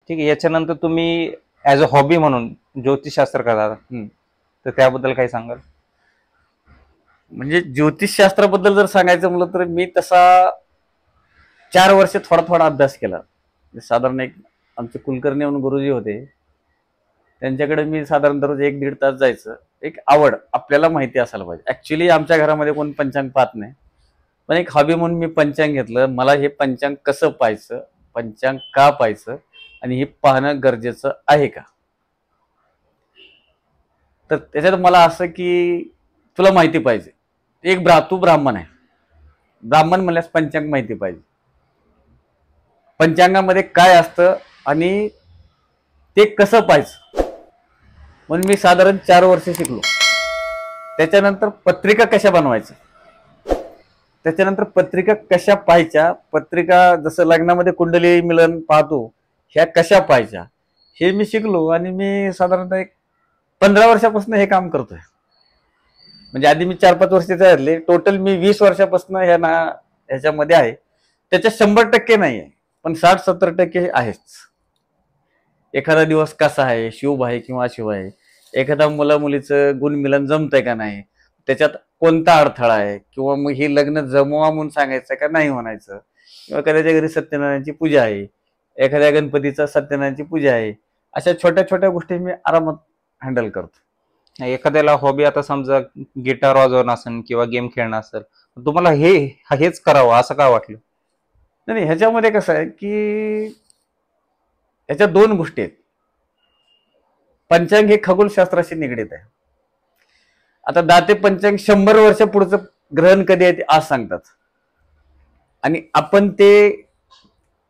ठीक आहे. याच्यानंतर तुम्ही ऍज अ हॉबी म्हणून ज्योतिषशास्त्र करता, तर त्याबद्दल काही सांगाल? म्हणजे ज्योतिषशास्त्राबद्दल जर सांगायचं म्हटलं तर मी तसा 4 वर्ष थोडा थोडा अभ्यास केला. साधारण एक आमचे कुलकर्णी म्हणून गुरुजी होते, त्यांच्याकडे मी साधारण दररोज 1-1.5 तास जायचं. एक आवड, आपल्याला माहिती असायला पाहिजे. ऍक्च्युली आमच्या घरामध्ये कोण पंचांग पाहत नाही, पण एक हॉबी म्हणून मी पंचांग घेतलं. मला हे पंचांग कसं पाहायचं, पंचांग का पाहायचं आणि हे पाहणं गरजेचं आहे का. तर त्याच्यात मला असं की तुला माहिती पाहिजे. तू ब्राह्मण आहे, ब्राह्मण म्हणल्यास पंचांग माहिती पाहिजे. पंचांगामध्ये काय असतं आणि ते कसं पाहायचं म्हणून मी साधारण 4 वर्ष शिकलो. त्याच्यानंतर पत्रिका कशा बनवायच्या, त्याच्यानंतर पत्रिका कशा पाहायच्या, पत्रिका जसं लग्नामध्ये कुंडली मिलन पाहतो ह्या कशा पाहायच्या हे मी शिकलो. आणि मी साधारणतः एक 15 वर्षापासून हे काम करतोय. म्हणजे आधी मी 4-5 वर्षाचे झाले, टोटल मी 20 वर्षापासून ह्याच्यामध्ये आहे. त्याच्या 100% नाही आहे, पण 60-70% आहेच. एखादा दिवस कसा आहे, शुभ आहे किंवा अशुभ आहे, एखादा मुला मुलीचं गुणमिलन जमतंय का नाही, त्याच्यात कोणता अडथळा आहे, किंवा मग हे लग्न जमवा म्हणून सांगायचं का नाही म्हणायचं, किंवा एखाद्याच्या घरी सत्यनारायणची पूजा आहे, एखाद्या गणपतीचा सत्यनारायणची पूजा आहे, अशा छोट्या छोट्या गोष्टी मी आरामात हँडल करतो. एखाद्याला हॉबी आता समजा गिटार वाजवणं असेल किंवा गेम खेळणं असेल, तुम्हाला हेच करावं असं का वाटलं? नाही, ह्याच्यामध्ये कसं आहे की ह्याच्या 2 गोष्टी आहेत. पंचांग हे खगोलशास्त्राशी निगडीत आहे. आता दाते पंचांग 100 वर्ष पुढचं ग्रहण कधी आहे ते आज सांगतात, आणि आपण ते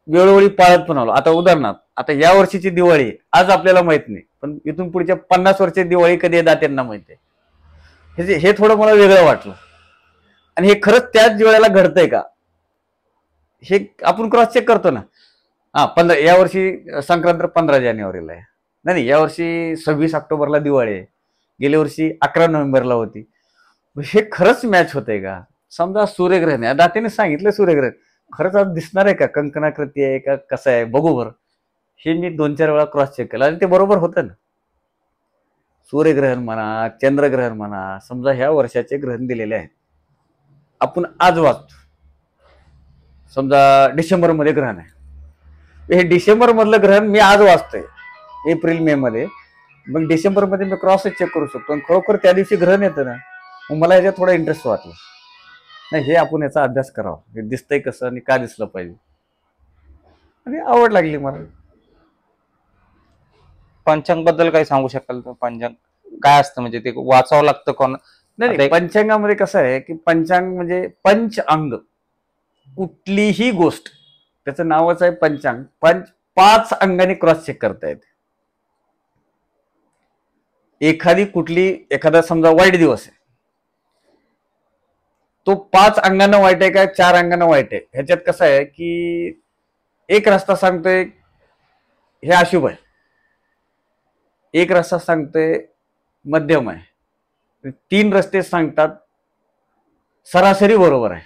वेळोवेळी पाळत पण आलो. आता उदाहरणार्थ, आता या वर्षीची दिवाळी आज आपल्याला माहित नाही, पण इथून पुढच्या 50 वर्षाची दिवाळी कधी आहे दात्यांना माहिती आहे. हे थोडं मला वेगळं वाटलं. आणि हे खरंच त्याच वेळेला घडतंय का हे आपण क्रॉस चेक करतो ना. या वर्षी संक्रांत 15 जानेवारीला आहे, नाही यावर्षी 26 ऑक्टोबरला दिवाळी आहे, गेल्या वर्षी 11 नोव्हेंबरला होती. हे खरंच मॅच होतंय का. समजा सूर्यग्रहण आहे, दातेने सांगितलं सूर्यग्रहण खरंच आज दिसणार आहे का, कंकणाकृती आहे का, कसं आहे बघू बरं. हे मी 2-4 वेळा क्रॉस चेक केलं आणि ते बरोबर होतं ना. सूर्यग्रहण म्हणा, चंद्रग्रहण म्हणा, समजा ह्या वर्षाचे ग्रहण दिलेले आहेत, आपण आज वाचतो. समजा डिसेंबरमध्ये ग्रहण आहे, हे डिसेंबर मधलं ग्रहण मी आज वाचतोय एप्रिल मे मध्ये, मग डिसेंबरमध्ये मी क्रॉस चेक करू शकतो आणि खरोखर त्या दिवशी ग्रहण येतं ना, मग मला याच्यात थोडा इंटरेस्ट वाटला. नाही, हे आपण याचा अभ्यास करावा, हे दिसतंय कसं आणि का दिसलं पाहिजे, आणि आवड लागली मला. पंचांग बद्दल काही सांगू शकाल? तर पंचांग काय असतं, म्हणजे ते वाचावं लागतं कोण? नाही, पंचांगामध्ये कसं आहे की पंचांग म्हणजे पंच अंग, कुठलीही गोष्ट त्याचं नावच आहे पंचांग. 5 अंगाने क्रॉस चेक करता येते. एखादा समजा वाईट दिवस आहे, तो 5 अंगानं वाईट आहे का 4 अंगानं वाईट आहे, ह्याच्यात कसं आहे की एक रस्ता सांगतोय हे अशुभ आहे, एक रस्ता सांगतोय मध्यम आहे, 3 रस्ते सांगतात सरासरी बरोबर आहे.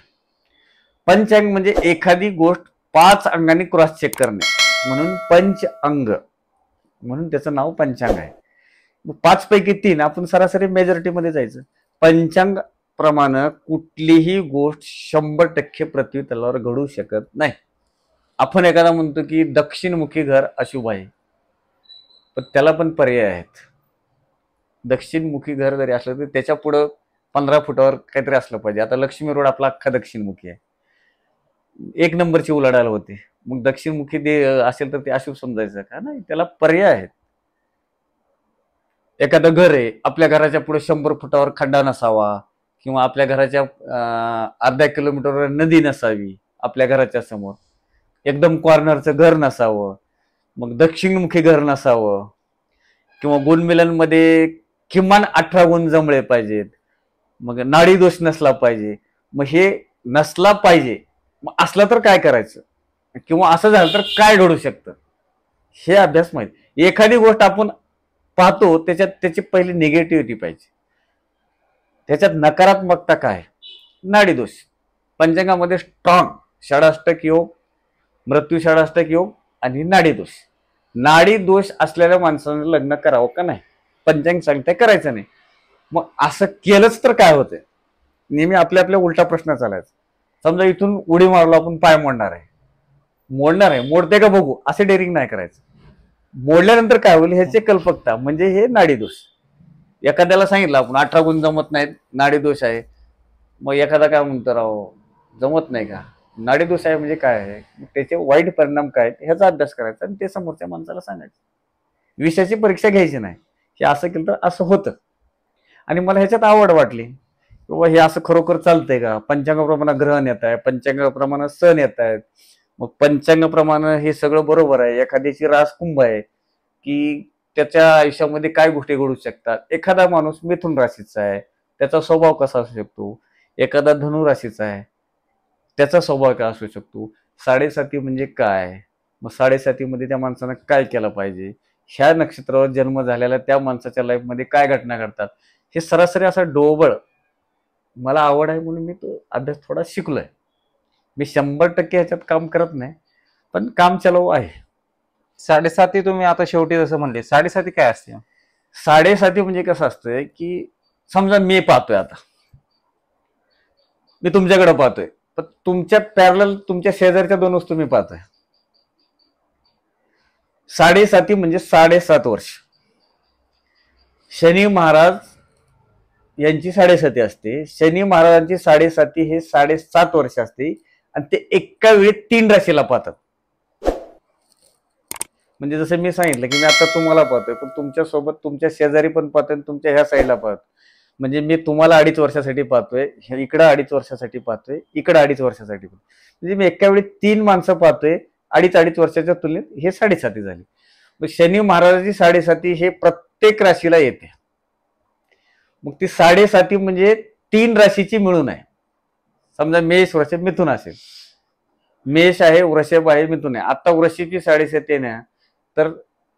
पंचांग म्हणजे एखादी गोष्ट 5 अंगाने क्रॉस चेक करणे, म्हणून पंच अंग, म्हणून त्याचं नाव पंचांग आहे. 5 पैकी 3 आपण सरासरी मेजॉरिटीमध्ये जायचं. पंचांग प्रमाणे कुठलीही गोष्ट 100% पृथ्वी तलावर घडू शकत नाही. आपण एखादा म्हणतो की दक्षिणमुखी घर अशुभ आहे, पण त्याला पण पर्याय आहेत. दक्षिणमुखी घर जरी असलं तरी त्याच्या पुढं 15 फुटावर काहीतरी असलं पाहिजे. आता लक्ष्मी रोड आपला अख्खा दक्षिणमुखी आहे, 1 नंबरची उलाढाल होते, मग दक्षिणमुखी असेल तर ते अशुभ समजायचं का? नाही, त्याला पर्याय आहेत. एखादं घर आहे, आपल्या घराच्या पुढे 100 फुटावर खड्डा नसावा, किंवा आपल्या घराच्या अर्ध्या किलोमीटरवर नदी नसावी, आपल्या घराच्या समोर एकदम कॉर्नरचं घर नसावं, मग दक्षिणमुखी घर नसावं, किंवा गुणमिलनमध्ये किमान 18 गुण जमले पाहिजेत, मग नाडी दोष नसला पाहिजे. मग हे नसला पाहिजे, मग असला तर काय करायचं, किंवा असं झालं तर काय घडू शकतं, हे अभ्यास माहिती. एखादी गोष्ट आपण पाहतो त्याच्यात त्याची पहिली निगेटिव्हिटी पाहिजे, त्याच्यात नकारात्मकता काय, नाडीदोष. पंचांगामध्ये स्ट्रॉंग षडाष्टक योग, मृत्यू षडाष्टक योग आणि नाडीदोष नाडी दोष असलेल्या माणसाने लग्न करावं का नाही, पंचांग सांगताय करायचं नाही. मग असं केलंच तर काय होतंय? नेहमी आपल्या उलटा प्रश्न चालायचा. समजा इथून उडी मारलो आपण, पाय मोडणार आहे, मोडते का बघू, असे डेअरिंग नाही करायचं. मोडल्यानंतर काय होईल ह्याचे कल्पकता म्हणजे हे नाडी दोष. एखाद्याला सांगितलं आपण 18 गुण जमत नाहीत, नाडी दोष आहे. मग एखादा काय म्हणतो, राव जमत नाही का, नाडी दोष आहे म्हणजे काय आहे, त्याचे वाईट परिणाम काय आहेत ह्याचा अभ्यास करायचा आणि ते समोरच्या माणसाला सांगायचं. विषयाची परीक्षा घ्यायची नाही, हे असं केलं तर असं होतं. आणि मला ह्याच्यात आवड वाटली, बाबा हे असं खरोखर चालतंय का, पंचांगाप्रमाणे ग्रहण येत आहे, पंचांगाप्रमाणे सण येत आहेत. मग पंचांगाप्रमाणे हे सगळं बरोबर आहे. एखाद्याची रास कुंभ आहे की त्याच्या आयुष्यामध्ये काय गोष्टी घडू शकतात. एखादा माणूस मिथुन राशीचा आहे, त्याचा स्वभाव कसा असू शकतो. एखादा धनु राशीचा आहे, त्याचा स्वभाव काय असू शकतो. 7.5 म्हणजे काय, मग 7.5 मध्ये त्या माणसानं काय केलं पाहिजे, ह्या नक्षत्रावर जन्म झालेला त्या माणसाच्या लाईफमध्ये काय घटना घडतात, हे सरासरी असा डोबळ. मला आवड आहे म्हणून मी तो अभ्यास थोडा शिकलोय. मी 100% ह्याच्यात काम करत नाही, पण काम चालू आहे. 7.5 तुम्ही आता शेवटी जसं म्हणले, 7.5 काय असते? 7.5 म्हणजे कसं असतंय की समजा मी पाहतोय, आता मी तुमच्याकडे पाहतोय, पण तुमच्या पॅरलल तुमच्या शेजारच्या 2 वस्तू मी पाहतोय. 7.5 म्हणजे 7.5 वर्ष. शनी महाराज यांची 7.5 असते. शनी महाराजांची 7.5 हे 7.5 वर्ष असते आणि ते एका वेळी 3 राशीला पाहतात. म्हणजे जसं मी सांगितलं की मी आता तुम्हाला पाहतोय, पण तुमच्या सोबत तुमच्या शेजारी पण पाहतोय, तुमच्या ह्या साईडला पाहतोय. म्हणजे मी तुम्हाला 2.5 वर्षासाठी पाहतोय, इकडं 2.5 वर्षासाठी पाहतोय, इकडं 2.5 वर्षासाठी पाहतोय. म्हणजे मी एका वेळी 3 माणसं पाहतोय. 2.5 वर्षाच्या तुलनेत हे 7.5 झाली. मग शनी महाराजांची 7.5 हे प्रत्येक राशीला येते. मग ती 7.5 म्हणजे 3 राशीची मिळून आहे. समजा मेष, वृषभ, मिथुन असेल. मेष आहे, वृषभ आहे, मिथुन आहे. आता वृषभची 7.5 आहे ना, तर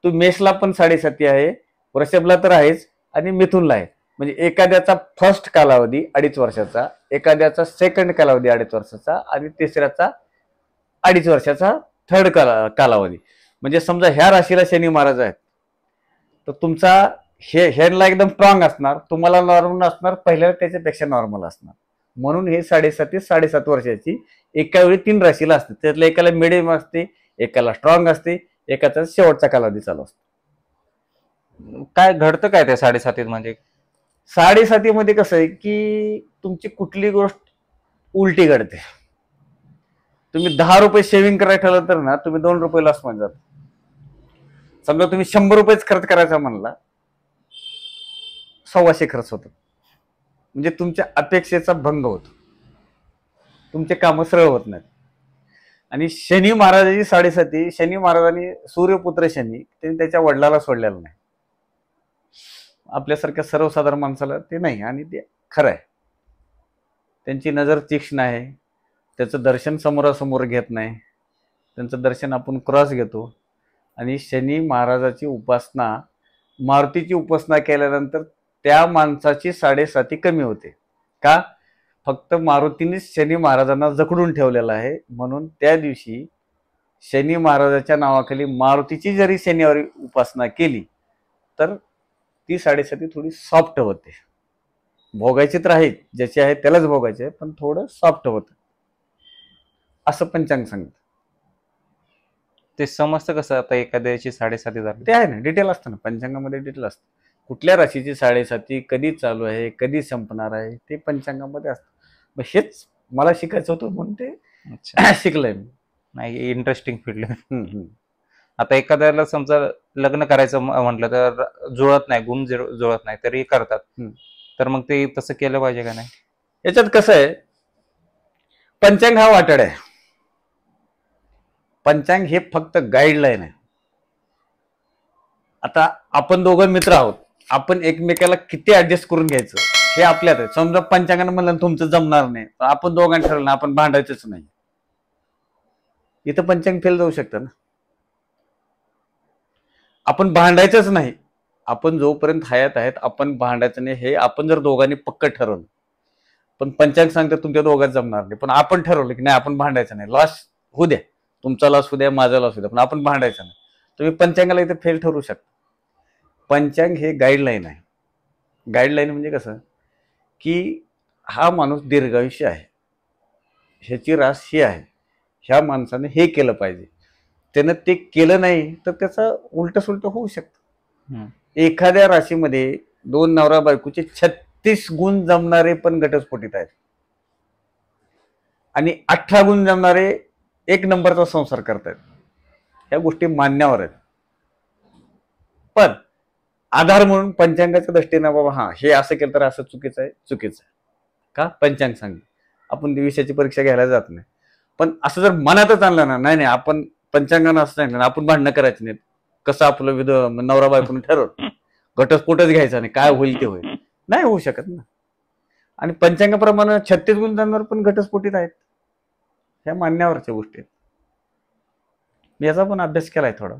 तू मेषला पण 7.5 आहे, वृषभला तर आहेच आणि मिथुनला आहे. म्हणजे एखाद्याचा फर्स्ट कालावधी 2.5 वर्षाचा, एखाद्याचा सेकंड कालावधी 2.5 वर्षाचा आणि तिसऱ्याचा 2.5 वर्षाचा थर्ड कालावधी. म्हणजे समजा ह्या राशीला शनी महाराज आहेत, तर तुमचा ह्यांना एकदम स्ट्रॉंग असणार, तुम्हाला नॉर्मल असणार, पहिल्याला त्याच्यापेक्षा नॉर्मल असणार. म्हणून हे 7.5 वर्षाची एका वेळी 3 राशीला असते. त्यातल्या एकाला मिडियम असते, एकाला स्ट्रॉंग असते, एकाचा शेवटचा कालावधी चालू असतो. काय घडतं काय त्या 7.5 म्हणजे? 7.5 मध्ये कसं आहे की तुमची कुठली गोष्ट उलटी घडते. तुम्ही 10 रुपये सेव्हिंग करायला ठरलं तर ना, तुम्ही 2 रुपये लॉस मध्ये जाता. समजा तुम्ही 100 रुपयेच खर्च करायचा म्हणला, 125 खर्च होतो. म्हणजे तुमच्या अपेक्षेचा भंग होतो, तुमचे कामं सरळ होत नाहीत. आणि शनी महाराजांची 7.5, शनी महाराजांनी सूर्यपुत्र शनी, त्यांनी त्याच्या वडिलाला सोडलेला नाही. आपल्यासारख्या सर्वसाधारण माणसाला ते नाही, आणि ते खरं आहे. त्यांची नजर तीक्ष्ण आहे, त्याचं दर्शन समोरासमोर घेत नाही, त्यांचं दर्शन आपण क्रॉस घेतो. आणि शनी महाराजाची उपासना, मारुतीची उपासना केल्यानंतर त्या माणसाची 7.5 कमी होते. का? फक्त मारुतीनेच शनी महाराजांना जखडून ठेवलेलं आहे. म्हणून त्या दिवशी शनी महाराजाच्या नावाखाली मारुतीची जरी शनिवारी उपासना केली तर ती 7.5 थोडी सॉफ्ट होते. भोगायची तर आहे, ज्याची आहे त्यालाच भोगायचे आहे, पण थोडं सॉफ्ट होतं असं पंचांग सांगतं. ते समजतं कसं आता एखाद्याची 7.5 झाली? ते आहे ना, डिटेल असतं ना, पंचांगामध्ये डिटेल असतं. कुठल्या राशीची 7.5 कधी चालू आहे, कधी संपणार आहे, ते पंचांगामध्ये असतं. मग हेच मला शिकायचं होतं म्हणून ते शिकलंय मी. नाही, इंटरेस्टिंग फील्ड. आता एखाद्याला समजा लग्न करायचं म्हटलं तर जुळत नाही, गुण जुळत नाही तरी करतात, तर मग ते तसं केलं पाहिजे का नाही? याच्यात कसं आहे, पंचांग हा वाटड आहे. पंचांग हे फक्त गाईडलाईन आहे. आता आपण दोघं मित्र आहोत, आपण एकमेकाला किती ऍडजस्ट करून घ्यायचं हे आपल्यात आहे. समजा पंचांगानं म्हणलं तुमचं जमणार नाही, तर आपण दोघांनी ठरवलं आपण भांडायचंच नाही, इथं पंचांग फेल जाऊ शकतं ना. आपण भांडायचंच नाही, आपण जोपर्यंत हयात आहेत आपण भांडायचं नाही, हे आपण जर दोघांनी पक्क ठरवलं. पण पंचांग सांगतं तुमच्या दोघांत जमणार नाही, पण आपण ठरवलं की नाही आपण भांडायचं नाही, लॉस होऊ द्या, तुमचा लॉस होऊ द्या, माझा लॉस होऊ द्या, पण आपण भांडायचं नाही. तुम्ही पंचांगाला इथे फेल ठरू शकता. पंचांग हे गाईडलाईन आहे. गाईडलाईन म्हणजे कसं की हा माणूस दीर्घायुष्य आहे, ह्याची रास ही आहे, ह्या माणसाने हे केलं पाहिजे, त्यानं ते केलं नाही तर त्याचं उलट सुलट होऊ शकतं. एखाद्या राशीमध्ये 2 नवरा बायकोचे 36 गुण जमणारे पण घटस्फोटित आहेत आणि 18 गुण जमणारे 1 नंबरचा संसार करतायत. ह्या गोष्टी मान्यावर आहेत. पण आधार म्हणून पंचांगाच्या दृष्टीने बाबा हा हे असं केलं तर असं चुकीचं आहे, चुकीचं आहे का पंचांग सांगेल. आपण दिवसाची परीक्षा घ्यायला जात नाही. पण असं जर मनातच आणलं ना, नाही आपण पंचांगानं असं सांगितलं, आपण भांडणं करायची नाहीत, कसं आपलं नवरा बायकोने ठरवलं, घटस्फोटच घ्यायचा नाही, काय होईल ते होईल, नाही होऊ शकत ना. आणि पंचांगाप्रमाणे 36 गुण जमणार पण घटस्फोटित आहेत. ह्या मान्यावरच्या गोष्टी आहेत. मी याचा पण अभ्यास केलाय थोडा.